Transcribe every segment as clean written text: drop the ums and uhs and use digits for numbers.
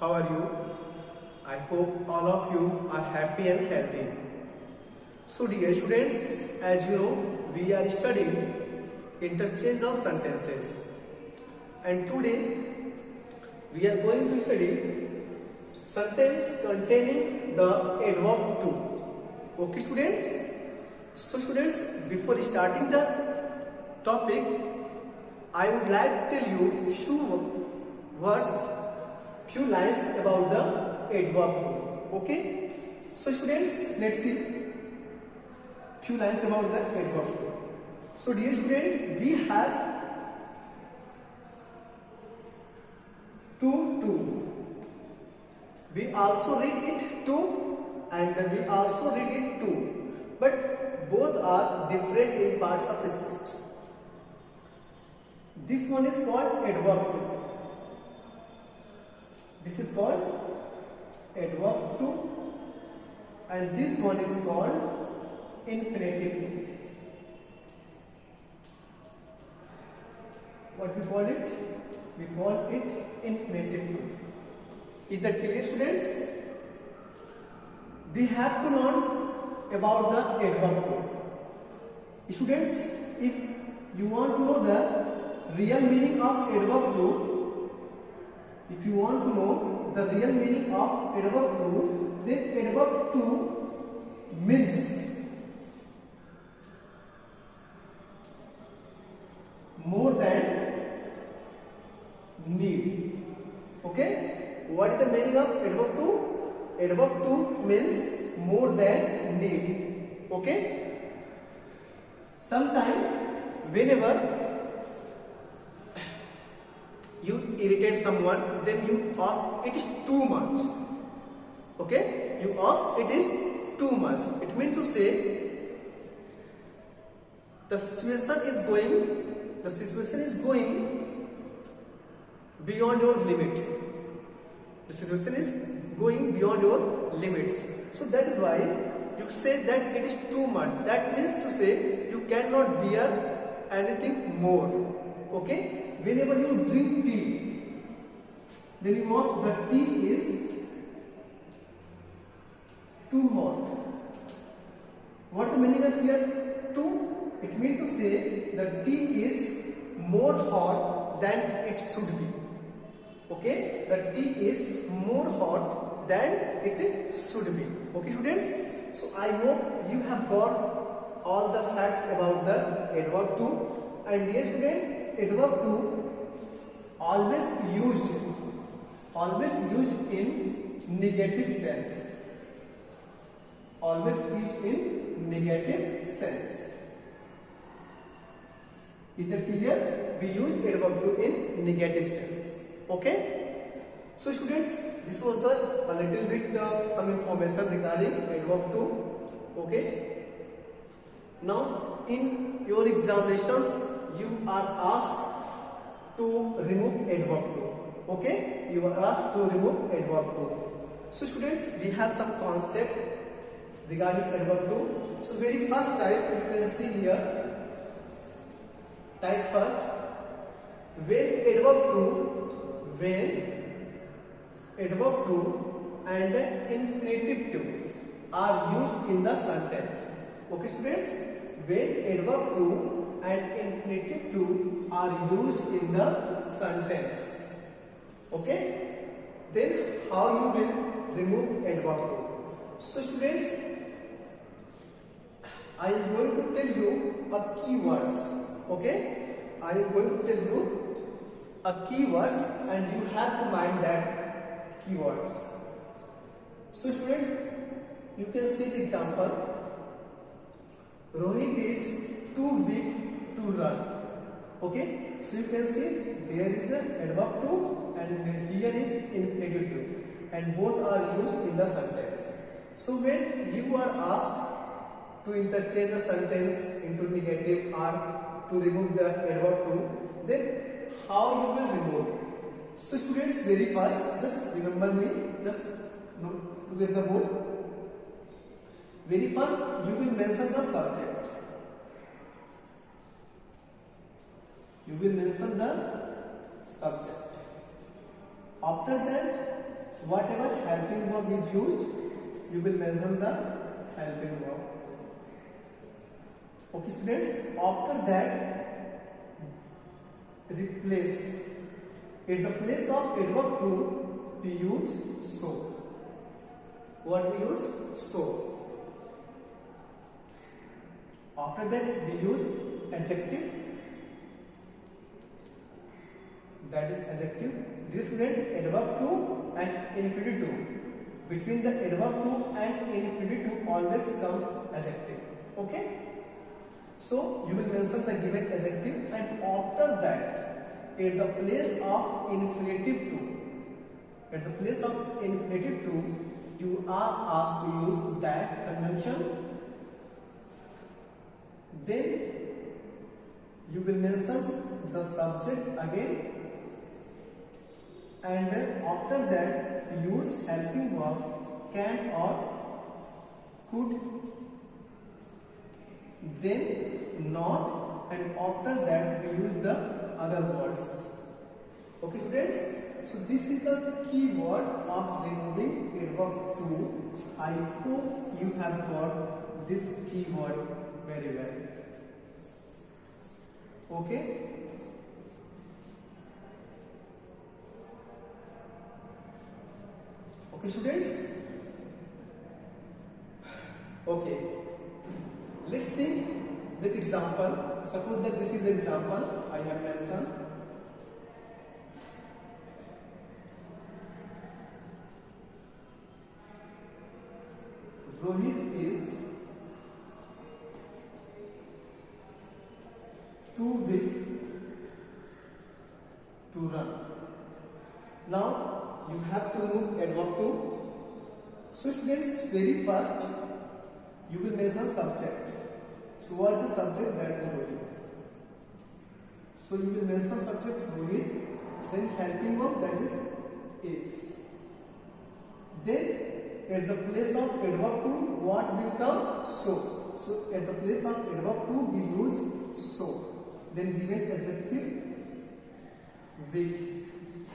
How are you? I hope all of you are happy and healthy. So dear students, as you know, we are studying interchange of sentences. And today we are going to study sentence containing the adverb to. Okay students? So students, before starting the topic, I would like to tell you few lines about the adverb to. Okay? So students, let's see few lines about the adverb to. So dear student, we have to. We also read it to and we also read it to. But both are different in parts of speech. This one is called adverb to. This is called adverb to, and this one is called infinitive to. What we call it? We call it infinitive to. Is that clear, students? We have to learn about the adverb to. Students, if you want to know the real meaning of adverb to, if you want to know the real meaning of adverb to, then adverb to means more than need. Okay? What is the meaning of adverb to? Adverb to means more than need. Okay? Sometimes whenever you irritate someone, then you ask it is too much. Okay? You ask it is too much. It means to say the situation is going beyond your limit. The situation is going beyond your limits. So that is why you say that it is too much. That means to say you cannot bear anything more. Okay? Whenever you drink tea, then you ask the tea is too hot. What is the meaning of here? Too? It means to say the tea is more hot than it should be. Okay? The tea is more hot than it should be. Okay students? So I hope you have got all the facts about the adverb to. And dear student, adverb to always used in negative sense. Always used in negative sense. Is that clear? We use adverb to in negative sense. Okay? So students, this was a little bit some information regarding adverb to. Okay? Now in your examinations you are asked to remove adverb to. Okay? You are asked to remove adverb to. So students, we have some concept regarding adverb to. So very first type you can see here. Type first, when adverb to and the infinitive to are used in the sentence. Okay students? When adverb to and infinitive to are used in the sentence. Okay? Then how you will remove adverb to? So students, I am going to tell you a keywords. Okay? I am going to tell you a keywords and you have to mind that keywords. So student, you can see the example. Rohit is too big to run. Okay? So you can see there is an adverb to and here is infinitive to, and both are used in the sentence. So when you are asked to interchange the sentence into negative or to remove the adverb to, then how you will remove? So students, very fast, just remember me, just look at the board. Very first you will mention the subject. You will mention the subject. After that whatever helping verb is used, you will mention the helping verb. Okay students, after that replace, in the place of adverb to, we use so. What we use? So. After that we use adjective, that is adjective. Dear student, adverb to and infinitive to. Between the adverb to and infinitive to always comes adjective. Okay? So you will mention the given adjective, and after that, at the place of infinitive to, you are asked to use that conjunction. Then you will mention the subject again, and then after that you use helping verb can or could, then not, and after that we use the other words. Okay students, so this is the key word of removing adverb to. I hope you have got this key word very well. Okay. Okay students. Okay. Let's see with example. Suppose that this is the example I have mentioned. Rohit is too weak to run. Now you have to remove adverb to. So students, very first you will mention subject. So what is the subject? That is Rohit. So you will mention subject Rohit, then helping verb, that is. Then at the place of adverb to, what will come? So. So at the place of adverb to, we use so. Then given adjective weak.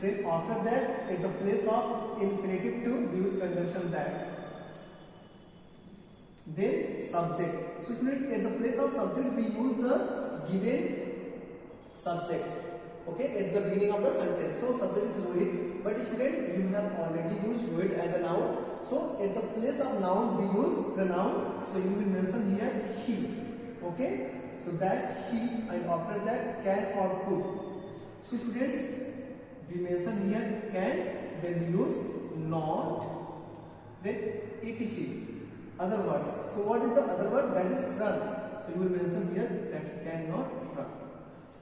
Then after that, at the place of infinitive to, we use conjunction that. Then subject. So student, at the place of subject we use the given subject. Okay, at the beginning of the sentence. So subject is Rohit, but student, you have already used Rohit as a noun. So at the place of noun we use pronoun. So you will mention here he. Okay, so that he, and after that can or could. So students, we mention here can, then we use not, then etc. Other words. So what is the other word? That is run. So you will mention here that cannot run.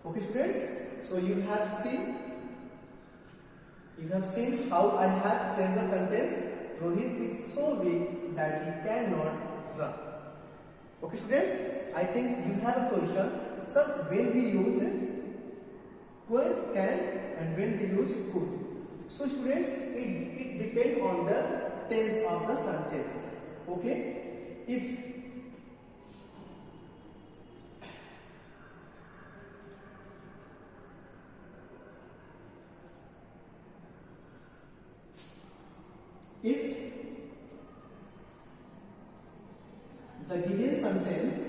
Okay students, so you have seen how I have changed the sentence. Rohit is so weak that he cannot run. Okay students, I think you have a question. Sir, when we use could, can, and when we use could. So students, it depends on the tense of the sentence. Okay, if the given sentence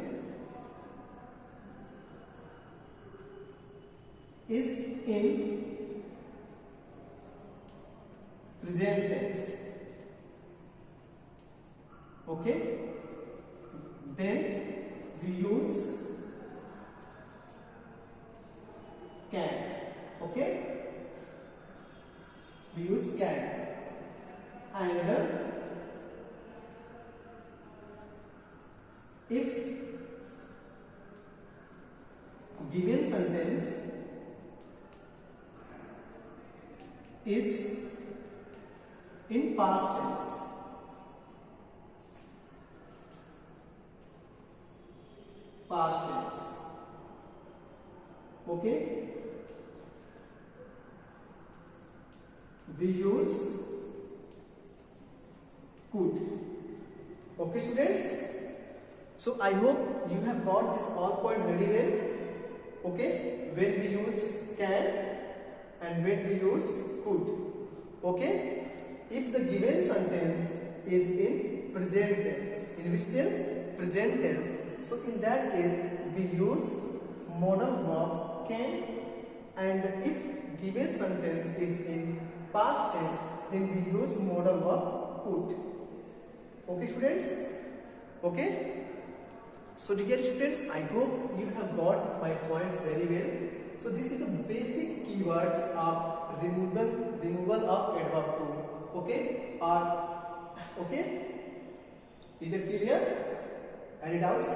is in present tense, okay, then we use can. Okay, we use can. And if given sentence is in past tense, okay, we use could. Okay students, so I hope you have got this all point very well. Okay, when we use can and when we use could. Okay, if the given sentence is in present tense, in which tense? Present tense. So in that case we use modal verb can, and if given sentence is in past tense, then we use modal verb could. Okay students? Okay? So dear students, I hope you have got my points very well. So this is the basic keywords of removal of adverb to. Okay? Okay? Is it clear? Any doubts?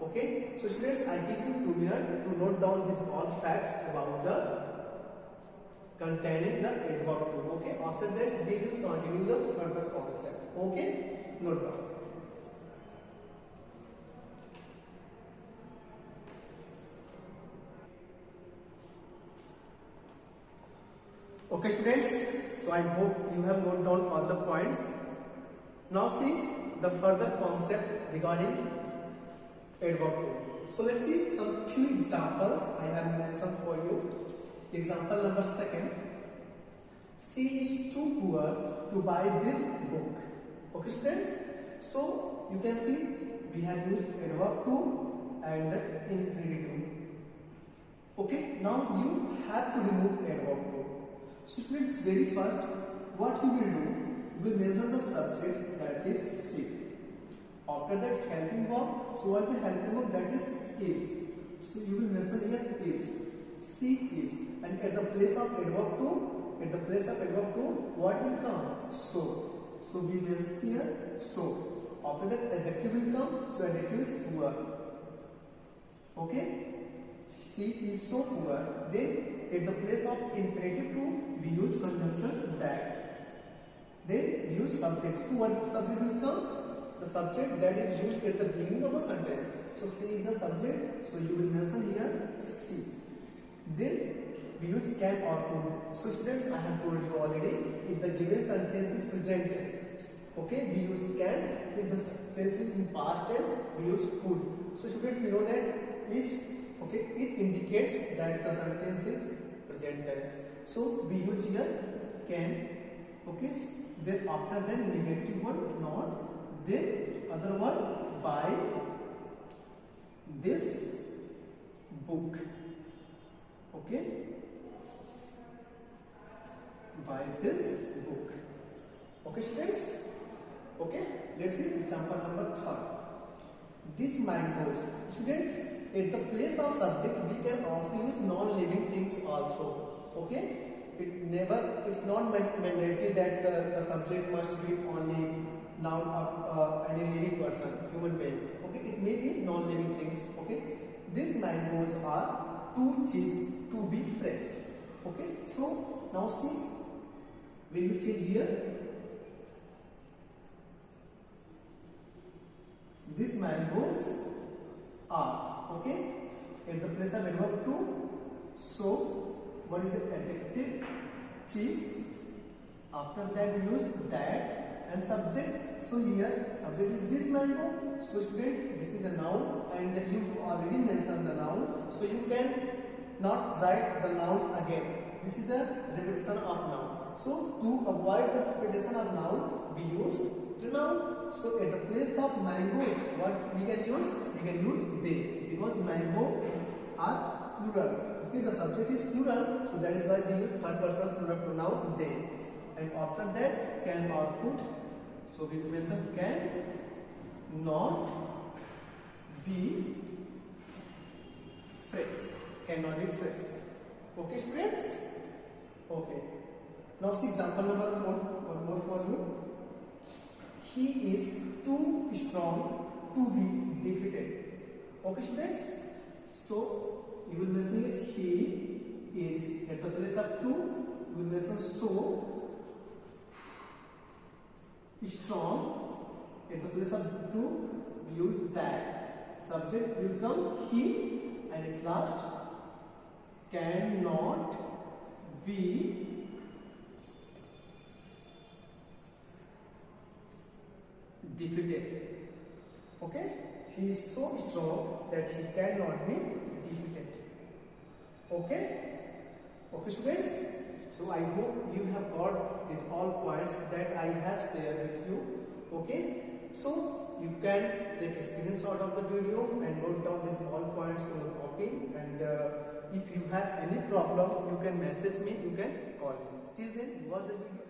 Okay? So students, I give you 2 minutes to note down these all facts about the containing the adverb to. Okay? After that we will continue the further concept. Okay? Note down. Okay students, so I hope you have noted down all the points. Now see the further concept regarding adverb to. So let's see some few examples I have mentioned for you. Example number 2. She is too poor to buy this book. Okay students, so you can see we have used adverb to and infinitive. Okay, now you have to remove adverb to. So students, very first what you will do, you will mention the subject, that is she. After that helping verb, so what is the helping verb? That is. So you will mention here is. She is, and at the place of adverb to, what will come? So. So we mention here so. After that adjective will come, so adjective is poor. Okay? She is so poor. Then at the place of infinitive to, we use conjunction that. Then we use subject. So what subject will come? The subject that is used at the beginning of a sentence. So she is the subject. So you will mention here she. Then we use can or could. So students, I have told you already, if the given sentence is present tense, okay, we use can. If the sentence is in past tense, we use could. So students, we know that it indicates that the sentence is present tense. So we use here can. Okay, then after that negative one not, then other one by this book. Okay, by this book. Okay students. Okay, let's see example number 3. This mangoes. Student, at the place of subject we can also use non-living things also. Okay, it's not mandatory that the subject must be only noun or any living person, human being. Okay, it may be non-living things. Okay, these mangoes are too cheap to be fresh. Okay, so now see, when you change here, these mangoes are, okay, at the place of adverb to. So what is the adjective? Cheap. After that we use that and subject. So here subject is this mango. So student, this is a noun and you already mentioned the noun. So you can not write the noun again. This is the repetition of noun. So to avoid the repetition of noun, we use the noun. So at the place of mangoes, what we can use? We can use they, because mango are plural. Okay, the subject is plural, so that is why we use third person plural pronoun they. And after that can or could, so we mention can not be fresh. Cannot be fresh. Okay students? Okay. Now see example number 4. One more for you. He is too strong to be defeated. Okay students? So you will mention here he is, at the place of to, you will mention so. Strong, at the place of to, we use that. Subject will come he, and at last cannot be defeated. Okay, he is so strong that he cannot be defeated. Okay, okay students. So I hope you have got these all points that I have shared with you. Okay, so you can take a screenshot of the video and note down these all points in your copy, and if you have any problem you can message me, you can call me. Till then, watch the video.